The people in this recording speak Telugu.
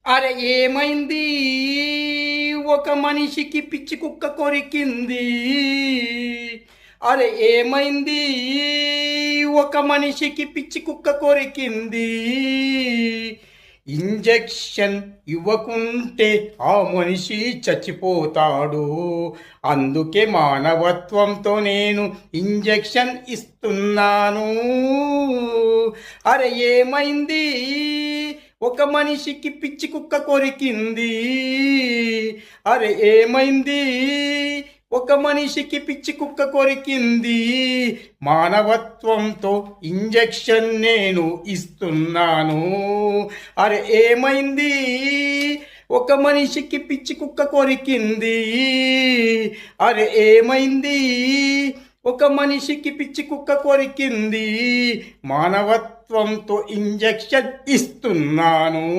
అరే ఏమైంది? ఒక మనిషికి పిచ్చి కుక్క కొరికింది. అరే ఏమైంది? ఒక మనిషికి పిచ్చి కుక్క కొరికింది. ఇంజెక్షన్ ఇవ్వకుంటే ఆ మనిషి చచ్చిపోతాడు. అందుకే మానవత్వంతో నేను ఇంజెక్షన్ ఇస్తున్నాను. అరే ఏమైంది? ఒక మనిషికి పిచ్చి కుక్క కొరికింది. అరే ఏమైంది? ఒక మనిషికి పిచ్చి కుక్క కొరికింది. మానవత్వంతో ఇంజెక్షన్ నేను ఇస్తున్నాను. అరే ఏమైంది? ఒక మనిషికి పిచ్చి కుక్క కొరికింది. అరే ఏమైంది? ఒక మనిషికి పిచ్చి కుక్క కొరికింది. మానవత్వంతో ఇంజెక్షన్ ఇస్తున్నాను.